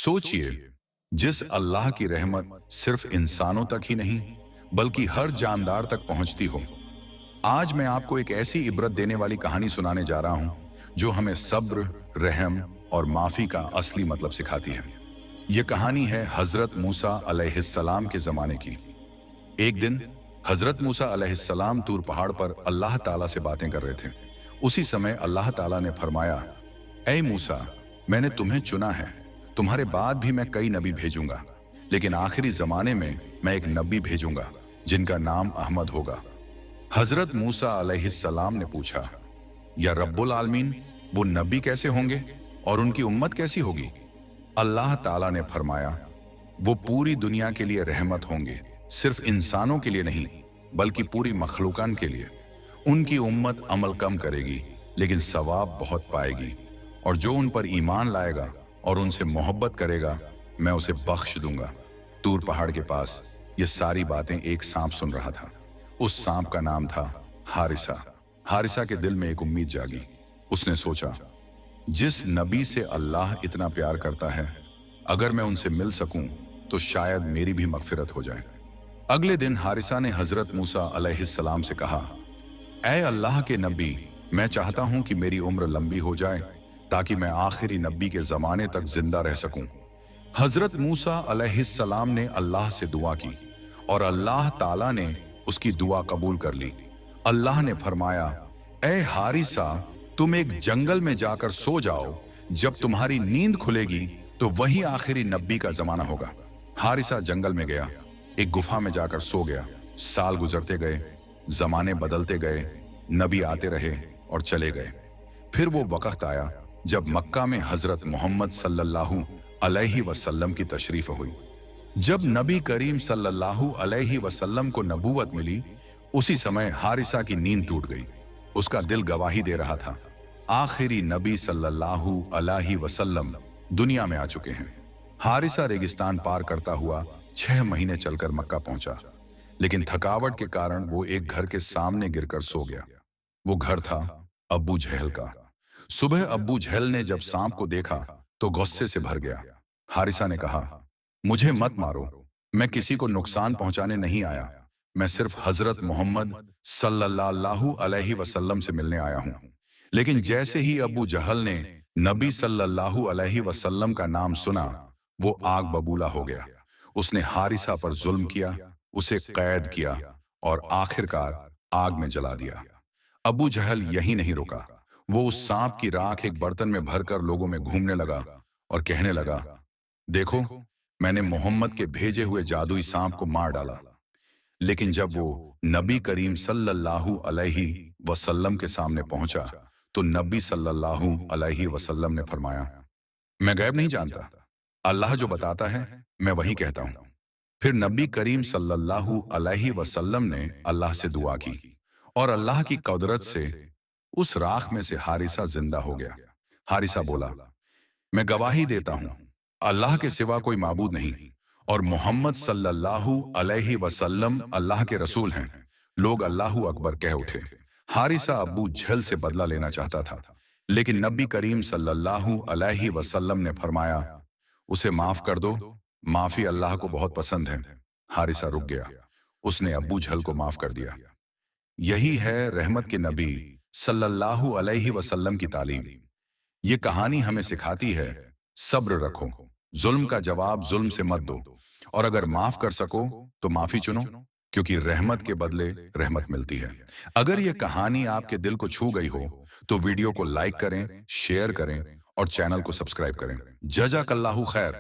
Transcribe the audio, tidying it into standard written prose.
सोचिए, जिस अल्लाह की रहमत सिर्फ इंसानों तक ही नहीं बल्कि हर जानदार तक पहुंचती हो। आज मैं आपको एक ऐसी इबरत देने वाली कहानी सुनाने जा रहा हूं जो हमें सब्र, रहम और माफी का असली मतलब सिखाती है। यह कहानी है हजरत मूसा अलैहिस्सलाम के जमाने की। एक दिन हजरत मूसा अलैहिस्सलाम तूर पहाड़ पर अल्लाह ताला से बातें कर रहे थे। उसी समय अल्लाह ताला ने फरमाया, ऐ मूसा, मैंने तुम्हें चुना है। तुम्हारे बाद भी मैं कई नबी भेजूंगा, लेकिन आखिरी जमाने में मैं एक नबी भेजूंगा जिनका नाम अहमद होगा। हजरत मूसा अलैहिस्सलाम ने पूछा, या रब्बुल आलमीन, वो नबी कैसे होंगे और उनकी उम्मत कैसी होगी? अल्लाह ताला ने फरमाया, वो पूरी दुनिया के लिए रहमत होंगे, सिर्फ इंसानों के लिए नहीं बल्कि पूरी मखलूकान के लिए। उनकी उम्मत अमल कम करेगी लेकिन सवाब बहुत पाएगी, और जो उन पर ईमान लाएगा और उनसे मोहब्बत करेगा मैं उसे बख्श दूंगा। तूर पहाड़ के पास ये सारी बातें एक सांप सुन रहा था। उस सांप का नाम था हारिसा। हारिसा के दिल में एक उम्मीद जागी। उसने सोचा, जिस नबी से अल्लाह इतना प्यार करता है, अगर मैं उनसे मिल सकूं तो शायद मेरी भी मगफिरत हो जाए। अगले दिन हारिसा ने हजरत मूसा अलैहिस्सलाम से कहा, ऐ अल्लाह के नबी, मैं चाहता हूं कि मेरी उम्र लंबी हो जाए ताकि मैं आखिरी नबी के जमाने तक जिंदा रह सकूं। हजरत मूसा अलैहिस्सलाम ने अल्लाह से दुआ की और अल्लाह ताला ने उसकी दुआ कबूल कर ली। अल्लाह ने फरमाया, ऐ हारिसा, तुम एक जंगल में जाकर सो जाओ। जब तुम्हारी नींद खुलेगी तो वही आखिरी नबी का जमाना होगा। हारिसा जंगल में गया, एक गुफा में जाकर सो गया। साल गुजरते गए, जमाने बदलते गए, नबी आते रहे और चले गए। फिर वो वक्त आया जब मक्का में हजरत मोहम्मद सल्लल्लाहु अलैहि वसल्लम की तशरीफ हुई। जब नबी करीम सल्लल्लाहु अलैहि वसल्लम को नबूवत मिली, उसी समय हारिसा की नींद टूट गई। उसका दिल गवाही दे रहा था, आखिरी नबी सल्लल्लाहु अलैहि वसल्लम दुनिया में आ चुके हैं। हारिसा रेगिस्तान पार करता हुआ 6 महीने चलकर मक्का पहुंचा, लेकिन थकावट के कारण वो एक घर के सामने गिरकर सो गया। वो घर था अब्बू जहल का। सुबह अब्बू जहल ने जब सांप को देखा तो गुस्से से भर गया। हारिसा ने कहा, मुझे मत मारो, मैं किसी को नुकसान पहुंचाने नहीं आया। मैं सिर्फ हजरत मोहम्मद सल्लल्लाहु अलैहि वसल्लम से मिलने आया हूं। लेकिन जैसे ही अब्बू जहल ने नबी सल्लल्लाहु अलैहि वसल्लम का नाम सुना, वो आग बबूला हो गया। उसने हारिसा पर जुल्म किया, उसे कैद किया और आखिरकार आग में जला दिया। अबू जहल यही नहीं रुका। वो उस सांप की राख एक बर्तन में भरकर लोगों में घूमने लगा और कहने लगा, देखो, मैंने मोहम्मद के भेजे हुए जादुई सांप को मार डाला। लेकिन जब वो नबी करीम सल्लल्लाहु अलैहि वसल्लम के सामने पहुंचा तो नबी सल्लल्लाहु अलैहि वसल्लम ने फरमाया, मैं गैब नहीं जानता, अल्लाह जो बताता है मैं वही कहता हूं। फिर नबी करीम सल्लल्लाहु अलैहि वसल्लम ने अल्लाह से दुआ की और अल्लाह की कुदरत से उस राख में से हारिसा जिंदा हो गया। हारिसा बोला, मैं गवाही देता हूं, अल्लाह के सिवा कोई माबूद नहीं और मोहम्मद सल्लल्लाहु अलैहि वसल्लम अल्लाह के रसूल हैं। लोग अल्लाहु अकबर कह उठे। हारिसा अब्बू जहल से बदला लेना चाहता था, लेकिन नबी करीम सल्लल्लाहु अलैहि वसल्लम ने फरमाया, उसे माफ कर दो, माफी अल्लाह को बहुत पसंद है। हारिसा रुक गया। उसने अब्बू जहल को माफ कर दिया। यही है रहमत के नबी सल्लल्लाहु अलैहि वसल्लम की तालीम। ये कहानी हमें सिखाती है, सब्र रखो, जुल्म का जवाब जुल्म से मत दो, और अगर माफ कर सको तो माफी चुनो, क्योंकि रहमत के बदले रहमत मिलती है। अगर ये कहानी आपके दिल को छू गई हो तो वीडियो को लाइक करें, शेयर करें और चैनल को सब्सक्राइब करें। जज़ाकल्लाहु खैर।